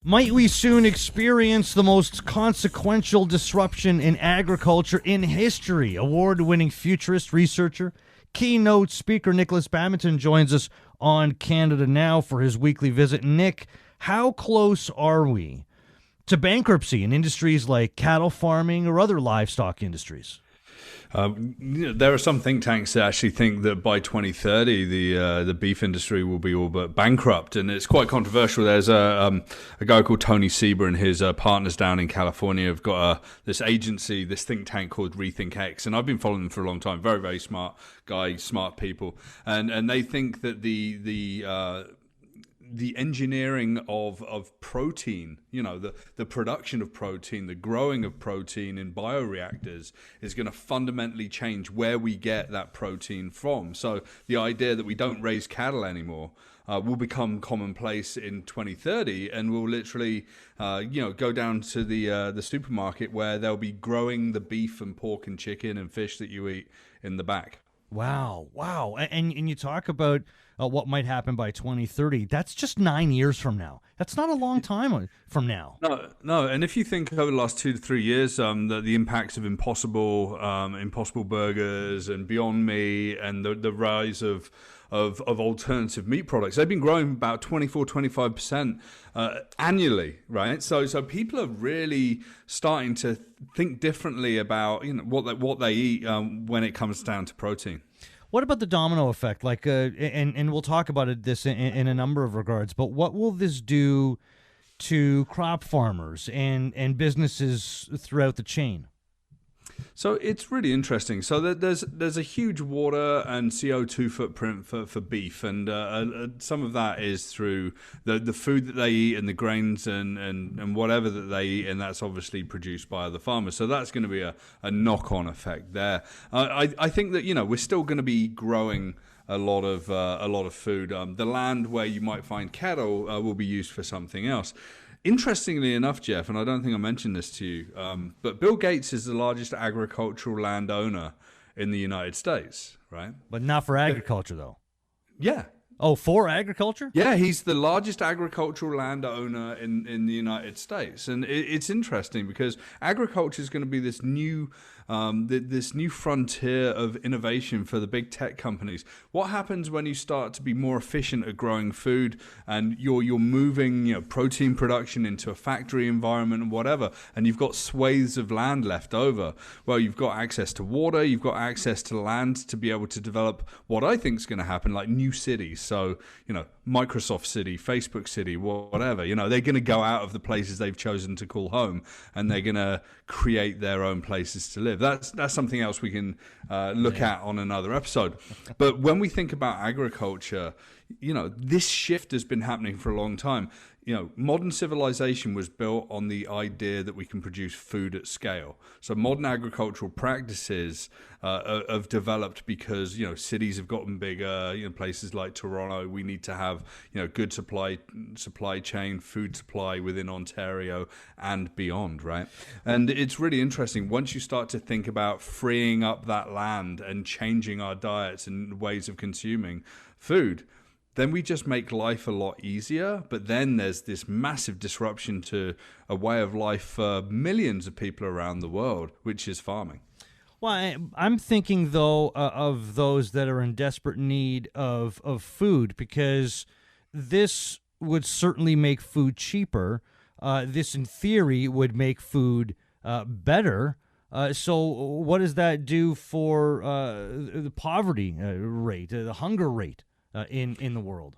Might we soon experience the most consequential disruption in agriculture in history? Award-winning futurist researcher, keynote speaker Nikolas Badminton joins us on Canada Now for his weekly visit. Nick, how close are we to bankruptcy in industries like cattle farming or other livestock industries? There are some think tanks that actually think that by 2030 the beef industry will be all but bankrupt, and it's quite controversial. There's a guy called Tony Sieber and his partners down in California have got this agency, this think tank called Rethink X, and I've been following them for a long time. Very, very smart guys, smart people, and they think that the engineering of protein, the production of protein, the growing of protein in bioreactors is going to fundamentally change where we get that protein from. So the idea that we don't raise cattle anymore will become commonplace in 2030, and we'll literally, go down to the supermarket where they'll be growing the beef and pork and chicken and fish that you eat in the back. Wow. And you talk about what might happen by 2030. That's just 9 years from now. That's not a long time from now. No. And if you think over the last 2 to 3 years, the impacts of Impossible Burgers and Beyond Meat and the rise of alternative meat products, they've been growing about 24-25% annually, right? So people are really starting to think differently about what they eat when it comes down to protein. What about the domino effect? And we'll talk about this in a number of regards. But what will this do to crop farmers and businesses throughout the chain? So it's really interesting. So there's a huge water and CO2 footprint for beef, and some of that is through the food that they eat and the grains and whatever that they eat, and that's obviously produced by other farmers. So that's going to be a knock-on effect there. I think that we're still going to be growing a lot of food. The land where you might find cattle will be used for something else. Interestingly enough, Jeff, and I don't think I mentioned this to you, but Bill Gates is the largest agricultural landowner in the United States, right? But not for agriculture, though. Yeah. Oh, for agriculture? Yeah, he's the largest agricultural landowner in the United States. And it's interesting because agriculture is going to be this new frontier of innovation for the big tech companies. What happens when you start to be more efficient at growing food and you're moving protein production into a factory environment and whatever, and you've got swathes of land left over? Well, you've got access to water, you've got access to land to be able to develop what I think is going to happen, like new cities. So, Microsoft City, Facebook City, whatever, they're going to go out of the places they've chosen to call home, and they're going to create their own places to live. That's something else we can look at on another episode. But when we think about agriculture, this shift has been happening for a long time. Modern civilization was built on the idea that we can produce food at scale. So modern agricultural practices have developed because, cities have gotten bigger. Places like Toronto, we need to have, good supply chain, food supply within Ontario and beyond, right? And it's really interesting. Once you start to think about freeing up that land and changing our diets and ways of consuming food, then we just make life a lot easier. But then there's this massive disruption to a way of life for millions of people around the world, which is farming. Well, I'm thinking, though, of those that are in desperate need of food, because this would certainly make food cheaper. This, in theory, would make food better. So what does that do for the poverty rate, the hunger rate? In the world?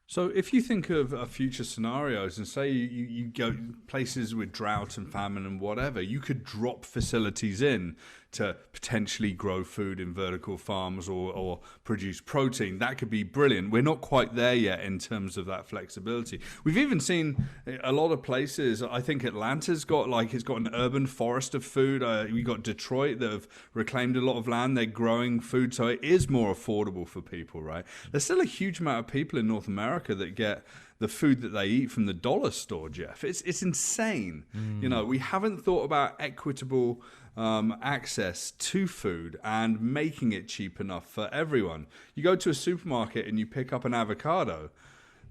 So if you think of future scenarios and say you go places with drought and famine and whatever, you could drop facilities in to potentially grow food in vertical farms or produce protein. That could be brilliant. We're not quite there yet in terms of that flexibility. We've even seen a lot of places. I think Atlanta's got an urban forest of food. We got Detroit that have reclaimed a lot of land. They're growing food, so it is more affordable for people, right? There's still a huge amount of people in North America that get the food that they eat from the dollar store, Jeff. It's insane. We haven't thought about equitable access to food and making it cheap enough for everyone. You go to a supermarket and you pick up an avocado.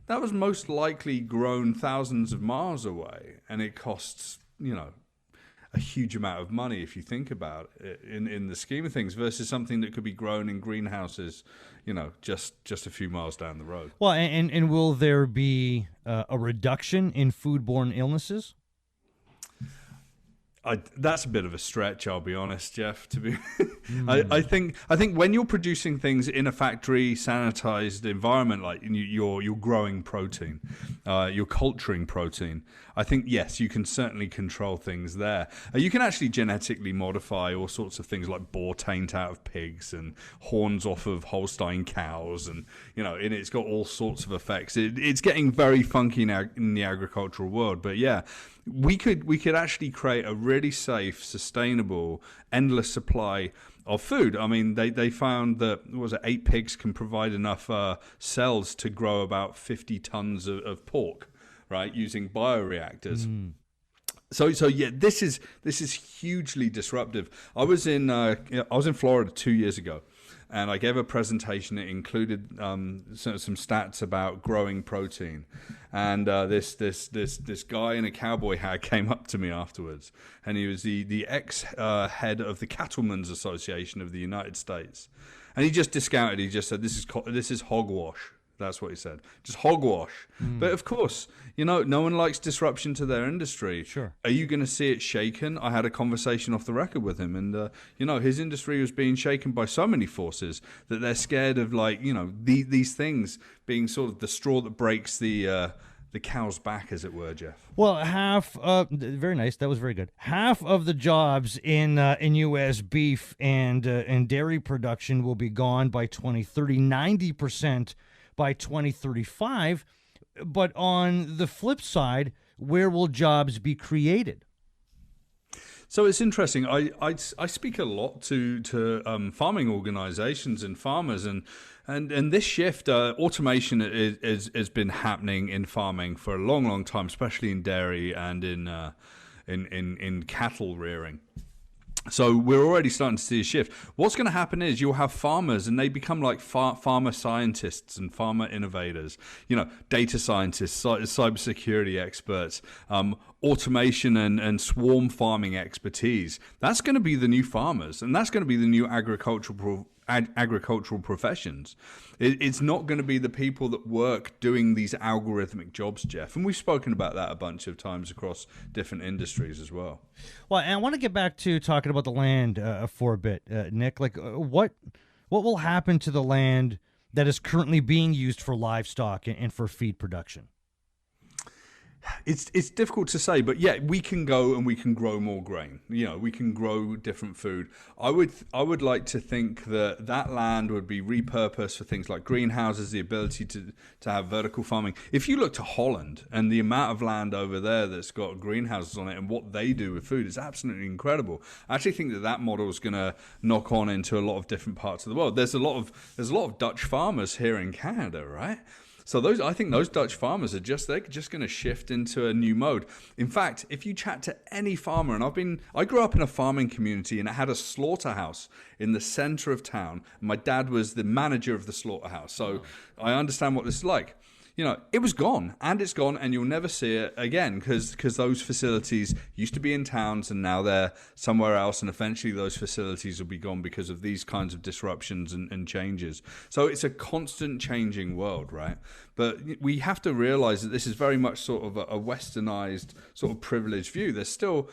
that was most likely grown thousands of miles away, and it costs, a huge amount of money if you think about it in the scheme of things, versus something that could be grown in greenhouses, just a few miles down the road. Well, and will there be a reduction in foodborne illnesses? That's a bit of a stretch, I'll be honest, Jeff. I think when you're producing things in a factory sanitized environment, like you're growing protein, you're culturing protein, I think yes, you can certainly control things there. You can actually genetically modify all sorts of things like boar taint out of pigs and horns off of Holstein cows, and and it's got all sorts of effects. It's getting very funky now in the agricultural world, but yeah. We could actually create a really safe, sustainable, endless supply of food. I mean, they found that 8 pigs can provide enough cells to grow about 50 tons of pork, right, using bioreactors. So yeah, this is hugely disruptive. I was in Florida 2 years ago, and I gave a presentation that included some stats about growing protein. And this guy in a cowboy hat came up to me afterwards, and he was the ex head of the Cattlemen's Association of the United States, and he just discounted. He just said, "This is hogwash." That's what he said. Just hogwash. But of course, no one likes disruption to their industry. Sure. Are you going to see it shaken? I had a conversation off the record with him, and his industry was being shaken by so many forces that they're scared of, these things being sort of the straw that breaks the cow's back, as it were, Jeff. Well, very nice. That was very good. Half of the jobs in U.S. beef and dairy production will be gone by 2030. 90% by 2035, but on the flip side, where will jobs be created? So it's interesting. I speak a lot to farming organizations and farmers, and this shift, automation has been happening in farming for a long time, especially in dairy and in cattle rearing. So we're already starting to see a shift. What's going to happen is you'll have farmers, and they become like farmer scientists and farmer innovators, data scientists, cybersecurity experts, automation and swarm farming expertise. That's going to be the new farmers, and that's going to be the new agricultural professions. It's not going to be the people that work doing these algorithmic jobs, Jeff. And we've spoken about that a bunch of times across different industries as well. Well, and I want to get back to talking about the land for a bit, Nick. What will happen to the land that is currently being used for livestock and for feed production? It's difficult to say, but yeah, we can go and we can grow more grain. We can grow different food. I would like to think that land would be repurposed for things like greenhouses, the ability to have vertical farming. If you look to Holland and the amount of land over there that's got greenhouses on it and what they do with food is absolutely incredible. I actually think that model is going to knock on into a lot of different parts of the world. There's a lot of Dutch farmers here in Canada, right? So I think those Dutch farmers they're just going to shift into a new mode. In fact, if you chat to any farmer, and I grew up in a farming community, and it had a slaughterhouse in the center of town. My dad was the manager of the slaughterhouse, so I understand what this is like. It was gone, and it's gone, and you'll never see it again because those facilities used to be in towns, and now they're somewhere else, and eventually those facilities will be gone because of these kinds of disruptions and changes. So it's a constant changing world, right? But we have to realize that this is very much sort of a westernized, sort of privileged view. There's still,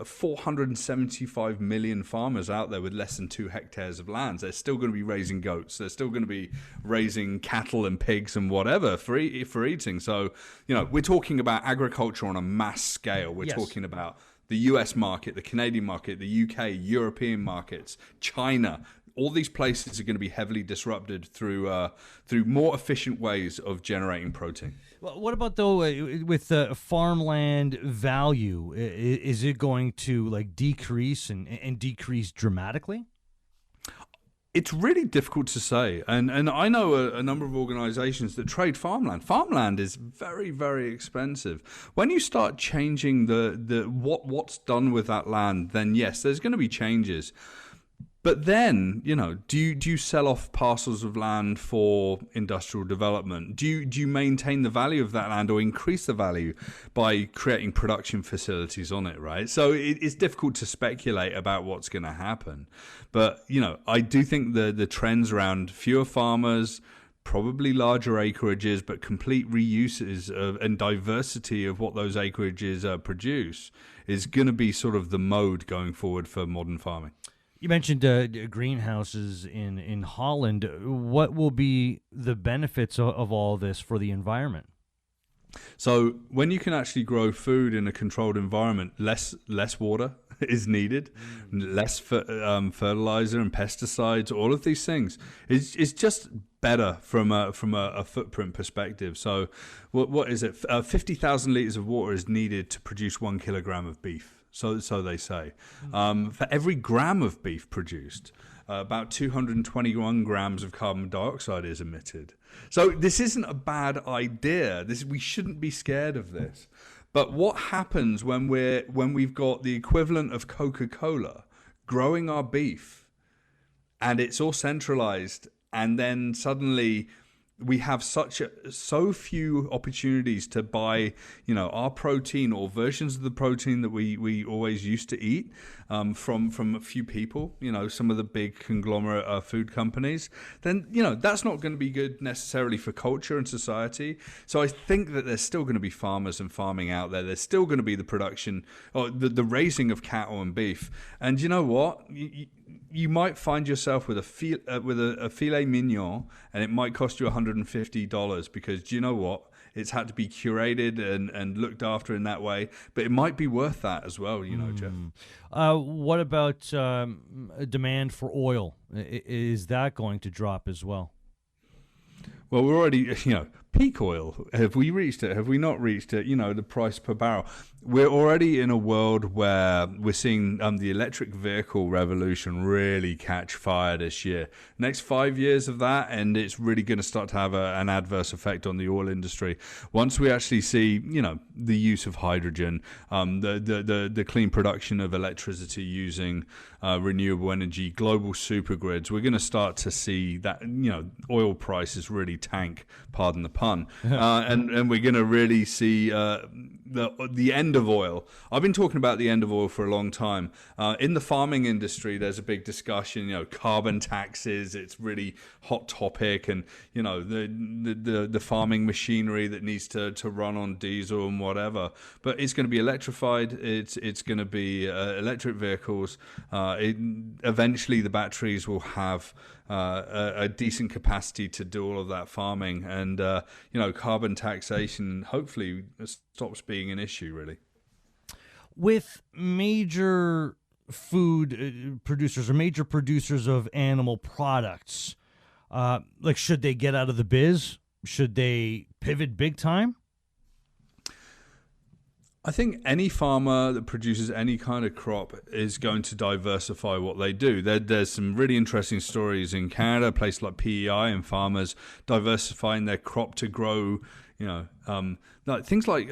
475 million farmers out there with less than 2 hectares of land. They're still going to be raising goats. They're still going to be raising cattle and pigs and whatever for eating. So, we're talking about agriculture on a mass scale. We're talking about the US market, the Canadian market, the UK, European markets, China. All these places are going to be heavily disrupted through more efficient ways of generating protein. Well, what about though with farmland value? Is it going to decrease and decrease dramatically? It's really difficult to say, and I know a number of organizations that trade farmland. Farmland is very, very expensive. When you start changing what's done with that land, then yes, there's going to be changes. But then, do you sell off parcels of land for industrial development? Do you maintain the value of that land or increase the value by creating production facilities on it, right? So it's difficult to speculate about what's going to happen. But, I do think the trends around fewer farmers, probably larger acreages, but complete reuses and diversity of what those acreages produce is going to be sort of the mode going forward for modern farming. You mentioned greenhouses in Holland. What will be the benefits of all this for the environment? So when you can actually grow food in a controlled environment, less water is needed, less fertilizer and pesticides, all of these things. It's just better from a footprint perspective. So what is it? 50,000 liters of water is needed to produce 1 kilogram of beef. So they say. For every gram of beef produced, about 221 grams of carbon dioxide is emitted. So this isn't a bad idea. We shouldn't be scared of this. But what happens when we've got the equivalent of Coca-Cola growing our beef, and it's all centralized, and then suddenly we have so few opportunities to buy, our protein or versions of the protein that we always used to eat from a few people, some of the big conglomerate food companies, then, that's not going to be good necessarily for culture and society. So I think that there's still going to be farmers and farming out there. There's still going to be the production or the raising of cattle and beef. And you know what? You might find yourself with a filet mignon, and it might cost you $150 because, do you know what? It's had to be curated and looked after in that way, but it might be worth that as well, Jeff. What about demand for oil? Is that going to drop as well? Well, we're already, peak oil. Have we reached it? Have we not reached it? The price per barrel. We're already in a world where we're seeing the electric vehicle revolution really catch fire this year. Next 5 years of that, and it's really going to start to have an adverse effect on the oil industry. Once we actually see, the use of hydrogen, the clean production of electricity using renewable energy, global supergrids, we're going to start to see that, oil prices really tank, pardon the pun, and we're going to really see the end of oil. I've been talking about the end of oil for a long time. In the farming industry, there's a big discussion, carbon taxes. It's really hot topic, and the farming machinery that needs to run on diesel and whatever. But it's going to be electrified. It's going to be electric vehicles. Eventually, the batteries will have a decent capacity to do all of that farming, and carbon taxation hopefully stops being an issue, really. With major food producers or major producers of animal products, should they get out of the biz? Should they pivot big time? I think any farmer that produces any kind of crop is going to diversify what they do. There's some really interesting stories in Canada, a place like PEI, and farmers diversifying their crop to grow, things like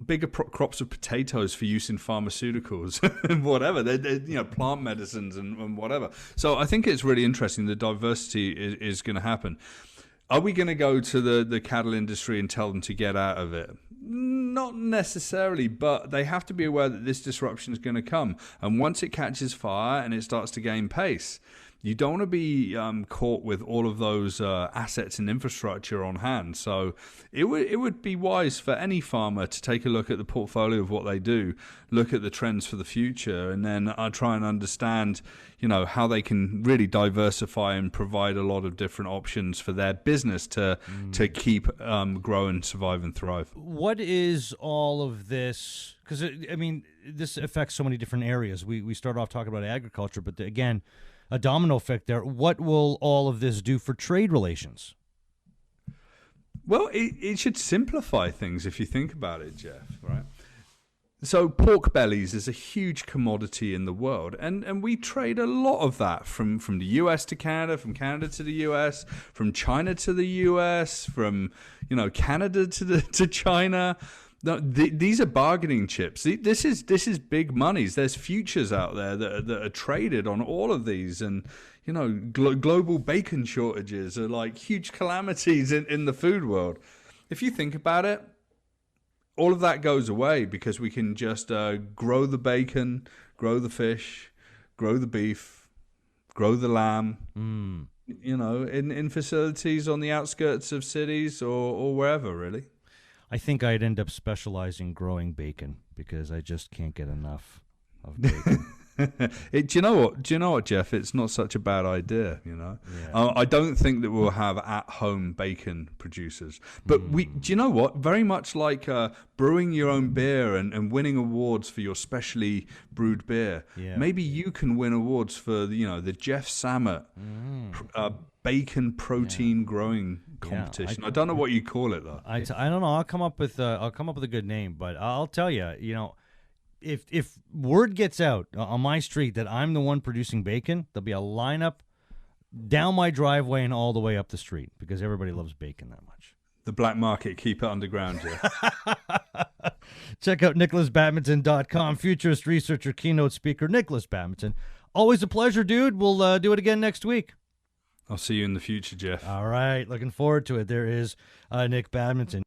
bigger crops of potatoes for use in pharmaceuticals and whatever. They're plant medicines and whatever. So I think it's really interesting. The diversity is going to happen. Are we going to go to the cattle industry and tell them to get out of it? Not necessarily, but they have to be aware that this disruption is going to come. And once it catches fire and it starts to gain pace, you don't want to be caught with all of those assets and infrastructure on hand. So it would be wise for any farmer to take a look at the portfolio of what they do, look at the trends for the future, and then try and understand, how they can really diversify and provide a lot of different options for their business to keep growing, survive, and thrive. What is all of this? Because this affects so many different areas. We start off talking about agriculture, but again, a domino effect there. What will all of this do for trade relations? Well, it should simplify things if you think about it, Jeff, right? So pork bellies is a huge commodity in the world, and we trade a lot of that from the US to Canada, from Canada to the US, from China to the US, from Canada to China. No, these are bargaining chips. This is big monies. There's futures out there that are traded on all of these, and global bacon shortages are like huge calamities in the food world. If you think about it, all of that goes away because we can just grow the bacon, grow the fish, grow the beef, grow the lamb. In facilities on the outskirts of cities or wherever, really. I think I'd end up specializing growing bacon because I just can't get enough of bacon. Do you know what, Jeff? It's not such a bad idea. Yeah. I don't think that we'll have at-home bacon producers, but do you know what? Very much like brewing your own beer and winning awards for your specially brewed beer. Yeah. Maybe you can win awards for the Jeff Sammut bacon protein growing competition. I don't know what you call it though. I don't know. I'll come up with a good name, but I'll tell you, if word gets out on my street that I'm the one producing bacon, there'll be a lineup down my driveway and all the way up the street because everybody loves bacon that much. The black market, keep it underground, yeah. Check out NikolasBadminton.com, futurist researcher, keynote speaker, Nikolas Badminton. Always a pleasure, dude. We'll do it again next week. I'll see you in the future, Jeff. All right. Looking forward to it. There is Nick Badminton.